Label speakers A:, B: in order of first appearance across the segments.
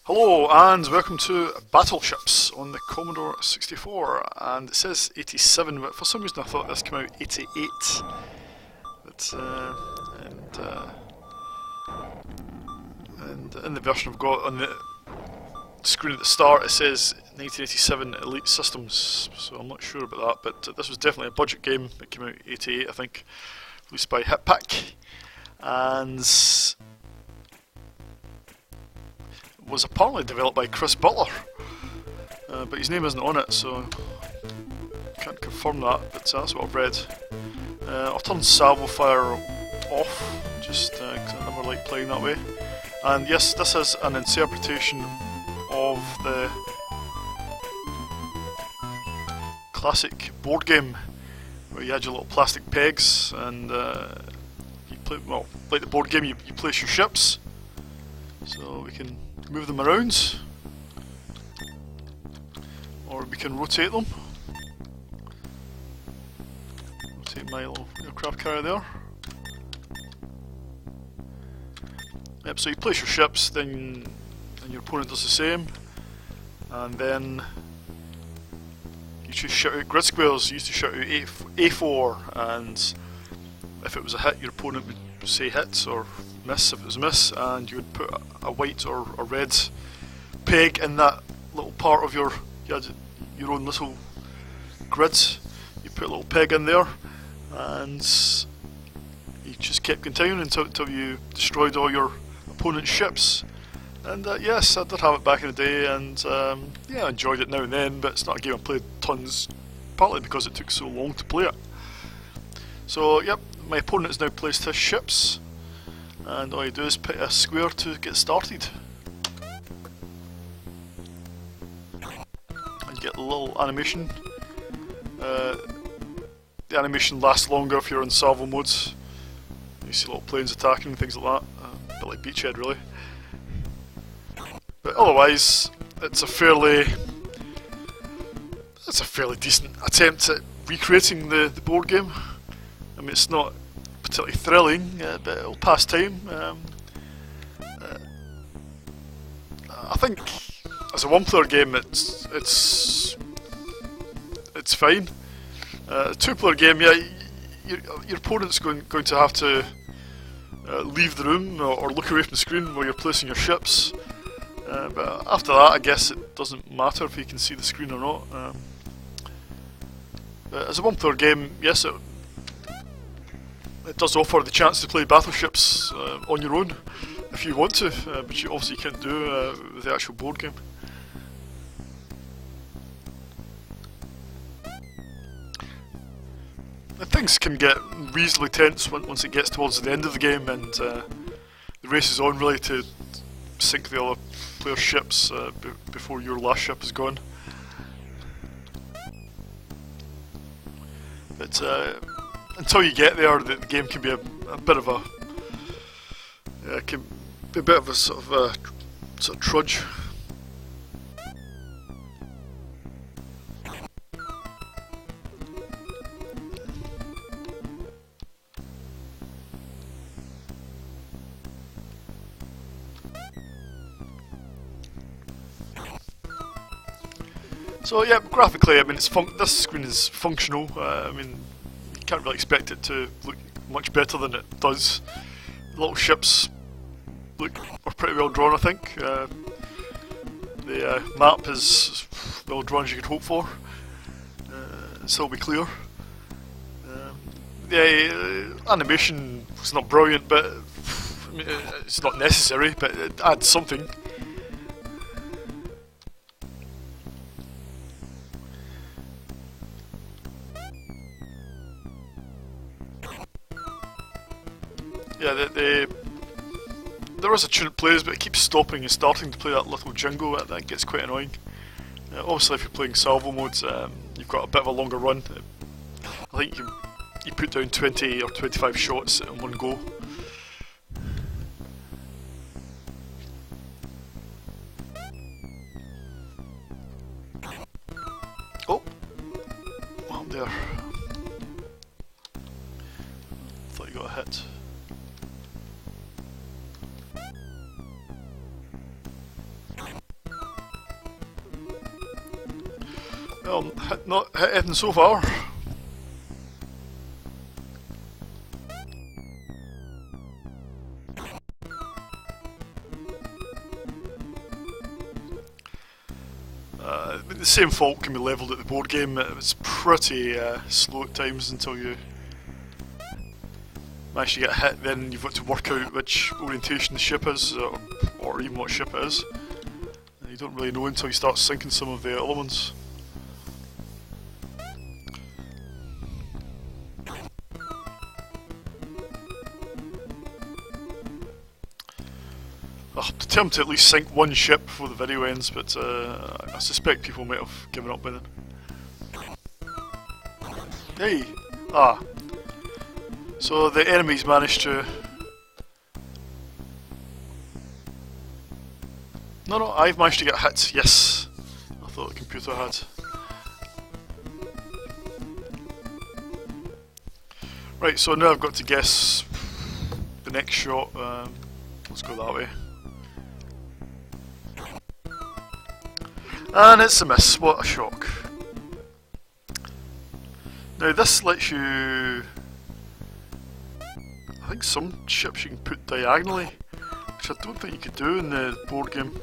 A: Hello and welcome to Battleships on the Commodore 64, and it says 87 but for some reason I thought this came out 88. But, and in the version I've got on the screen at the start it says 1987 Elite Systems, so I'm not sure about that, but this was definitely a budget game. It came out 88 I think, released by Hitpack, and was apparently developed by Chris Butler, but his name isn't on it, so can't confirm that, but that's what I've read. I'll turn salvo fire off, just because I never like playing that way. And yes, this is an interpretation of the classic board game, where you had your little plastic pegs, and you play, well, like the board game, you place your ships, so we can move them around, or we can rotate them. Rotate my little aircraft carrier there. Yep, so you place your ships, then and your opponent does the same, and then you just shout out grid squares. You used to shout out A4, and if it was a hit, your opponent would say hit, or miss if it was a miss, and you would put a white or a red peg in that little part of you had your own little grid. You put a little peg in there, and you just kept continuing until you destroyed all your opponent's ships. And yes, I did have it back in the day, and yeah, I enjoyed it now and then, but it's not a game I played tons, partly because it took so long to play it. So yep, my opponent has now placed his ships, and all you do is pick a square to get started. And get a little animation. The animation lasts longer if you're in salvo mode. You see little planes attacking and things like that. A bit like Beachhead really. But otherwise, it's a fairly decent attempt at recreating the board game. I mean, it's not particularly thrilling, but it'll pass time. I think as a one-player game, it's fine. A two-player game, yeah, your opponent's going to have to leave the room or look away from the screen while you're placing your ships. But after that, I guess it doesn't matter if you can see the screen or not. But as a one-player game, yes, it does offer the chance to play battleships on your own if you want to, but you obviously can't do with the actual board game. And things can get reasonably tense once it gets towards the end of the game, and the race is on really to sink the other player's ships before your last ship is gone. But until you get there, the game can be a bit of a sort of trudge. So yeah, graphically, I mean, this screen is functional. I mean, you can't really expect it to look much better than it does. The little ships are pretty well drawn, I think. The map is well drawn as you could hope for. It'll be clear. The animation is not brilliant, but I mean, it's not necessary, but it adds something. Yeah, there is a tune it plays, but it keeps stopping and starting to play that little jingle. That gets quite annoying. Obviously, if you're playing salvo modes, you've got a bit of a longer run. I think you put down 20 or 25 shots in one go. Oh, what happened there? Thought you got a hit. Well, not hit anything so far. The same fault can be levelled at the board game. It was pretty slow at times until you manage to get hit. Then you've got to work out which orientation the ship is, or even what ship it is. And you don't really know until you start sinking some of the elements. I'm determined to at least sink one ship before the video ends, but I suspect people might have given up by then. Hey! Ah. So the enemies managed to... No, I've managed to get hit, yes! I thought the computer had. Right, so now I've got to guess the next shot. Let's go that way. And it's a miss, what a shock. Now this lets you... I think some ships you can put diagonally, which I don't think you could do in the board game.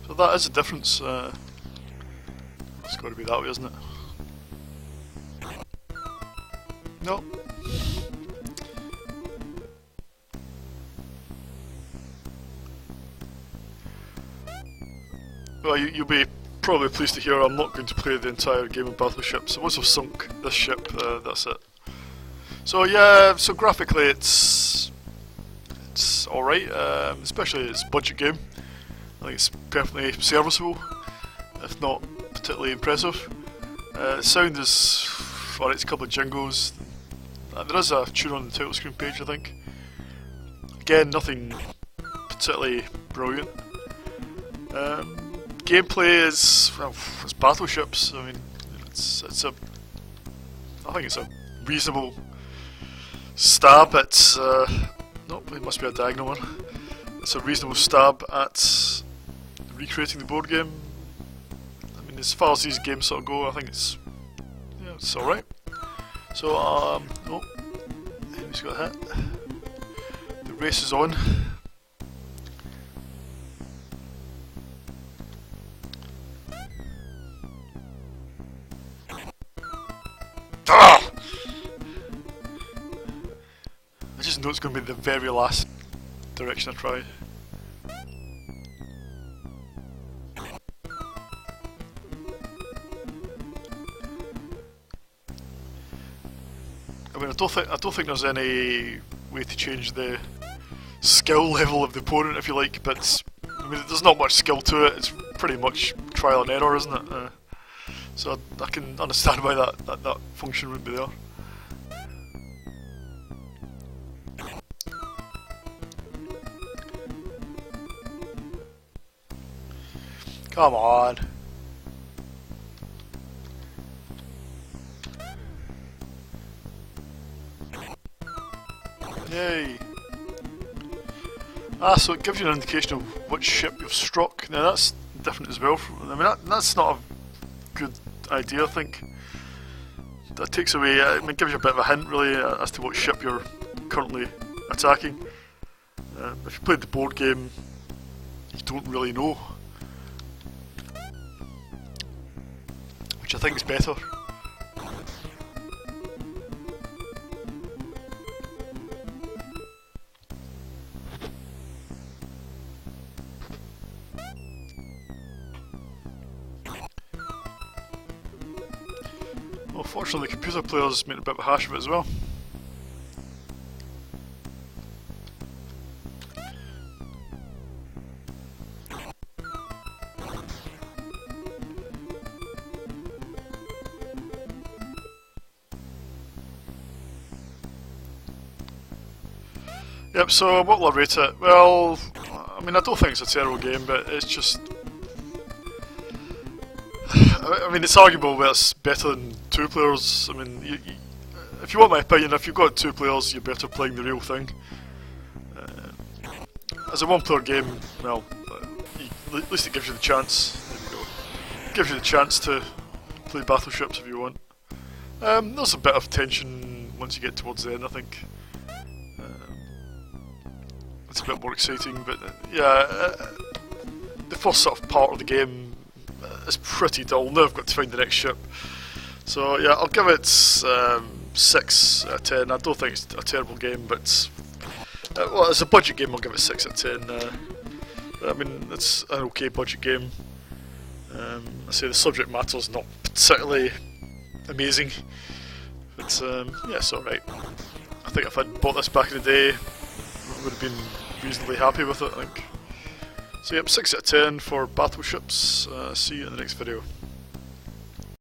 A: So that is a difference. It's got to be that way, isn't it? No. Well, you'll be probably pleased to hear I'm not going to play the entire game of battleships. Once I've sunk this ship, that's it. So yeah, so graphically it's alright, especially it's a budget game. I think it's perfectly serviceable, if not particularly impressive. Sound is alright, it's a couple of jingles. There is a tune on the title screen page, I think. Again, nothing particularly brilliant. Gameplay is, well, it's battleships. I mean, it's a, I think it's a reasonable stab at, no, it must be a diagonal one. It's a reasonable stab at recreating the board game. I mean, as far as these games sort of go, I think it's, yeah, it's alright. So, oh, enemy's got hit. The race is on. Ah! I just know it's going to be the very last direction I try. I mean, I don't think there's any way to change the skill level of the opponent, if you like. But I mean, there's not much skill to it. It's pretty much trial and error, isn't it? So I can understand why that function would be there. Come on. Yay. Ah, so it gives you an indication of which ship you've struck. Now that's different as well. I mean, that's not a good idea, I think. That takes away, I mean, it gives you a bit of a hint really as to what ship you're currently attacking. If you played the board game, you don't really know. Which I think is better. Well, fortunately the computer players made a bit of a hash of it as well. Yep, so what will I rate it? Well, I mean, I don't think it's a terrible game, but it's just... I mean, it's arguable that it's better than two players. I mean, if you want my opinion, if you've got two players, you're better playing the real thing. as a one-player game, well, at least it gives you the chance. There we go. Gives you the chance to play battleships if you want. There's a bit of tension once you get towards the end, I think. It's a bit more exciting, but the first sort of part of the game is pretty dull. Now I've got to find the next ship. So yeah, I'll give it 6 out of 10. I don't think it's a terrible game, but well, as a budget game, I'll give it 6 out of 10. I mean, it's an okay budget game. I say the subject matter's not particularly amazing, but yeah, it's alright. I think if I'd bought this back in the day, I would have been reasonably happy with it, I think. So yep, 6 out of 10 for battleships. See you in the next video.